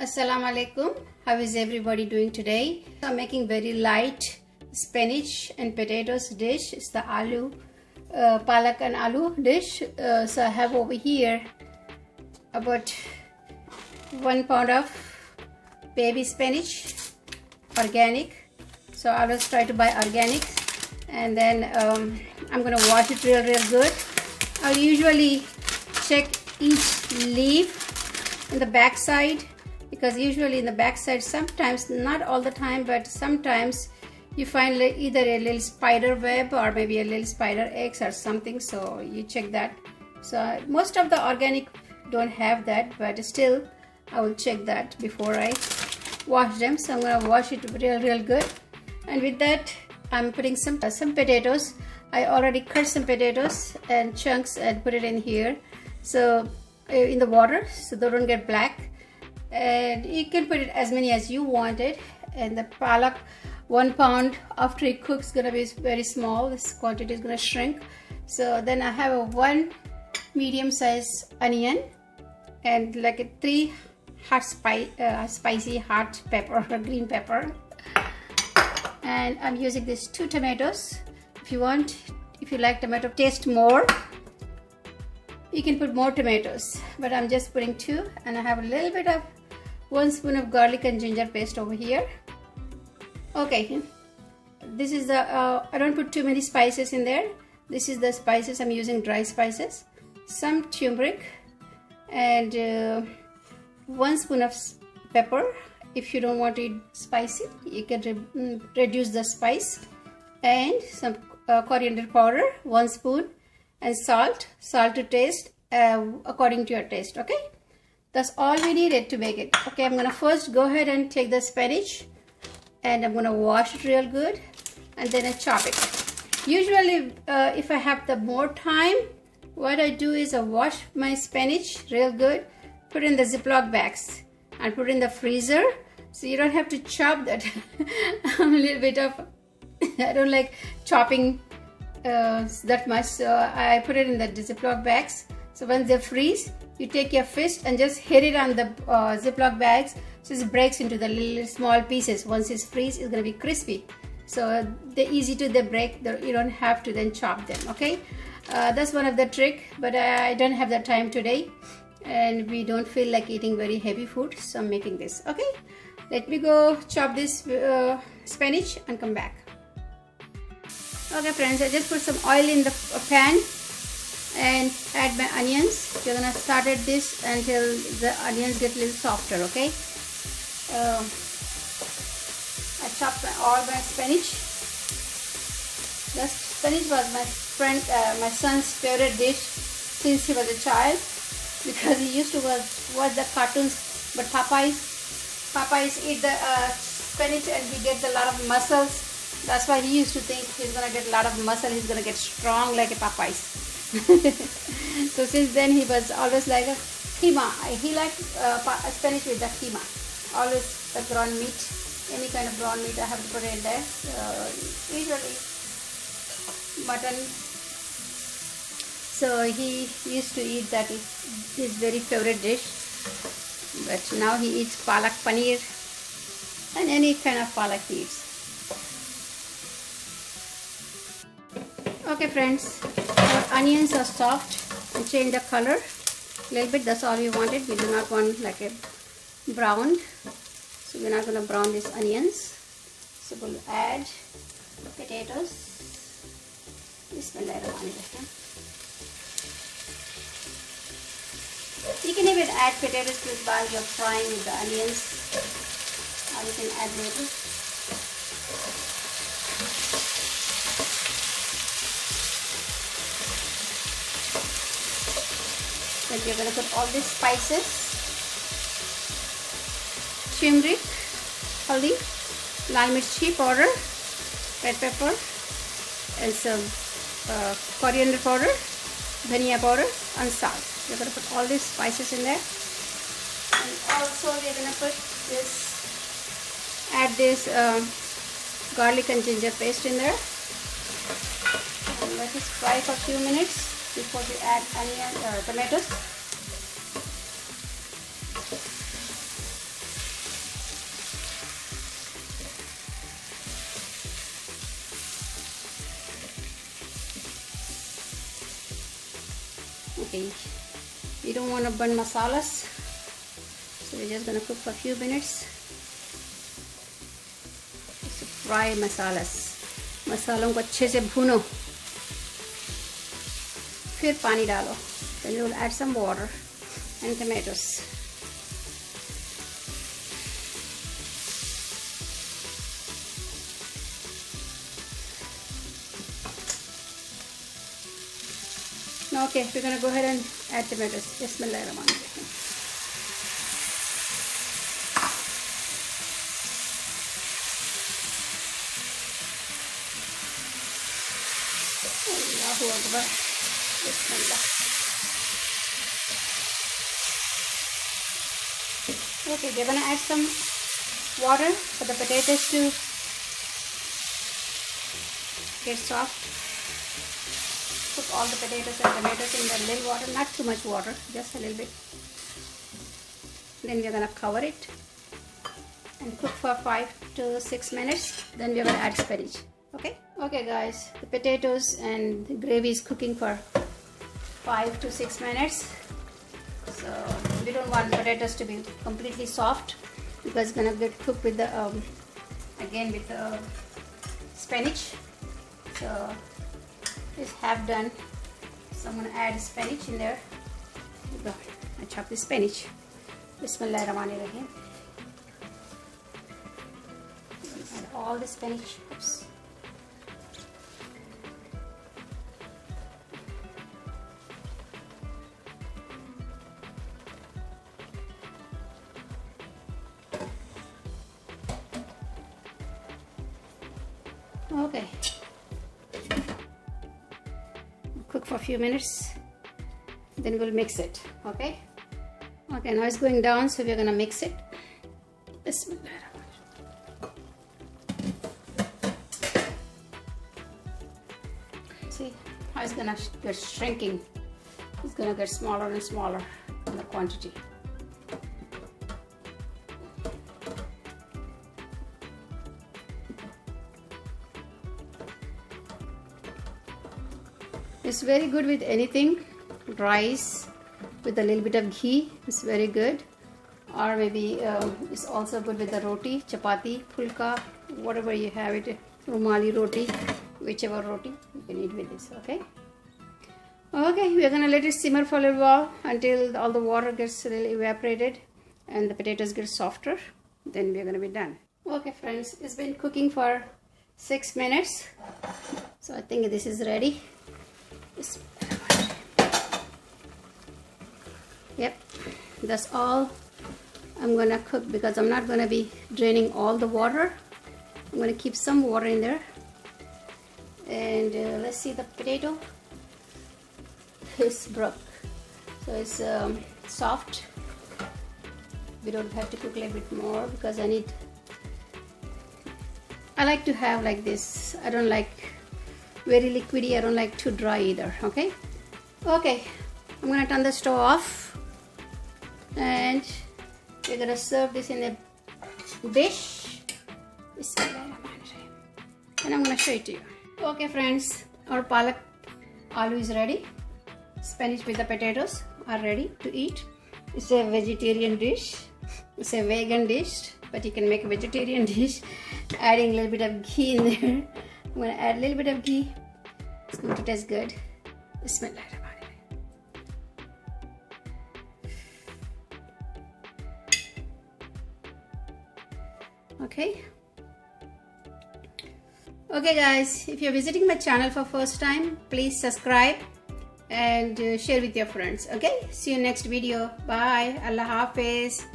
Assalamu alaikum. How is everybody doing today? I'm making very light spinach and potatoes dish. It's the aloo, palak and aloo dish. So I have over here about 1 pound of baby spinach, organic. So I always try to buy organic, and then I'm gonna wash it real good. I'll usually check each leaf in the back side, because usually in the back side, sometimes, not all the time, but sometimes you find either a little spider web or maybe a little spider eggs or something, so you check that. So most of the organic don't have that, but still I will check that before I wash them. So I'm gonna wash it real good, and with that I'm putting some potatoes. I already cut some potatoes and chunks and put it in here, so in the water, so they don't get black. And you can put it as many as you want it. And the palak, 1 pound, after it cooks, gonna be very small. This quantity is gonna shrink. So then I have a 1 medium size onion and like a 3 hot spicy hot pepper, green pepper. And I'm using these 2 tomatoes. If you like tomato taste more, you can put more tomatoes, but I'm just putting 2. And I have a little bit of 1 spoon of garlic and ginger paste over here. Okay, this is the I don't put too many spices in there. This is the spices I'm using, dry spices, some turmeric, and 1 spoon of pepper. If you don't want it spicy, you can reduce the spice, and some coriander powder, 1 spoon, and salt to taste, according to your taste. Okay, that's all we needed to make it. Okay, I'm gonna first go ahead and take the spinach, and I'm gonna wash it real good, and then I chop it. Usually if I have the more time, what I do is I wash my spinach real good, put in the Ziploc bags and put in the freezer, so you don't have to chop that. I'm a little bit of I don't like chopping that much, so I put it in the Ziploc bags. So when they freeze, you take your fist and just hit it on the Ziploc bags, so it breaks into the little small pieces. Once it's freeze, it's gonna be crispy, so they're easy to break. You don't have to then chop them. Okay, that's one of the trick, but I don't have the time today, and we don't feel like eating very heavy food, so I'm making this. Okay, let me go chop this spinach and come back. Okay friends, I just put some oil in the pan and add my onions. You're gonna start at this until the onions get a little softer. Okay, I chopped all my spinach. The spinach was my son's favorite dish since he was a child, because he used to watch the cartoons. But Popeyes eat the spinach and he gets a lot of muscles. That's why he used to think he's gonna get a lot of muscle, he's gonna get strong like a Popeyes. So since then he was always like a keema. He liked spinach with the keema. Always the ground meat, any kind of ground meat I have to put in there. Usually mutton. So he used to eat that, his very favorite dish. But now he eats palak paneer and any kind of palak he eats. Okay friends, our onions are soft and change the color a little bit. That's all we wanted. We do not want like a brown, so we're not going to brown these onions. So we'll add potatoes. Bismillahirrahmanirrahim. You can even add potatoes to it while you're frying with the onions, or you can add later. Then you're going to put all these spices: turmeric, haldi, lal mirchi powder, red pepper, and some coriander powder, dhania powder, and salt. You're going to put all these spices in there, and also we're going to add this garlic and ginger paste in there, and let it fry for a few minutes before we add tomatoes. Okay, we don't want to burn masalas, so we're just gonna cook for a few minutes. Just fry masalas. मसालों को अच्छे से भूनो, फिर पानी डालो. Then you will add some water and tomatoes. Okay, we're gonna go ahead and add tomatoes. Bismillahirrahmanirrahim. Allahu Akbar. Bismillah. Okay, we're gonna add some water for the potatoes to get soft. Cook all the potatoes and tomatoes in the little water, not too much water, just a little bit. Then we're gonna cover it and cook for 5 to 6 minutes. Then we're gonna add spinach. Okay guys, the potatoes and the gravy is cooking for 5 to 6 minutes. So we don't want potatoes to be completely soft because it's gonna get cooked with the again with the spinach. So it's half done, so I'm gonna add spinach in there. I chop the spinach. Bismillahirrahmanirrahim. Add all the spinach. Oops. Okay. Cook for a few minutes, then we'll mix it. Okay, now it's going down, so we're gonna mix it. See how it's gonna get shrinking. It's gonna get smaller and smaller in the quantity. It's very good with anything, rice with a little bit of ghee. It's very good, or maybe it's also good with the roti, chapati, pulka, whatever you have it, rumali roti, whichever roti you can eat with this. Okay, we're gonna let it simmer for a little while until all the water gets a little evaporated and the potatoes get softer. Then we're gonna be done. Okay friends, it's been cooking for 6 minutes, so I think this is ready. Yep, that's all I'm gonna cook because I'm not gonna be draining all the water. I'm gonna keep some water in there. And let's see, the potato is broke, so it's soft. We don't have to cook a little bit more because I like to have like this. I don't like very liquidy. I don't like too dry either. Okay, I'm gonna turn the stove off and we're gonna serve this in a dish. And I'm gonna show it to you. Okay friends, our palak aloo is ready. Spinach with the potatoes are ready to eat. It's a vegetarian dish. It's a vegan dish, but you can make a vegetarian dish adding a little bit of ghee in there. I'm going to add a little bit of ghee. It's going to taste good. Bismillahirrahmanirrahim. Okay guys, if you're visiting my channel for first time, please subscribe and share with your friends. Okay, see you next video. Bye. Allah Hafiz.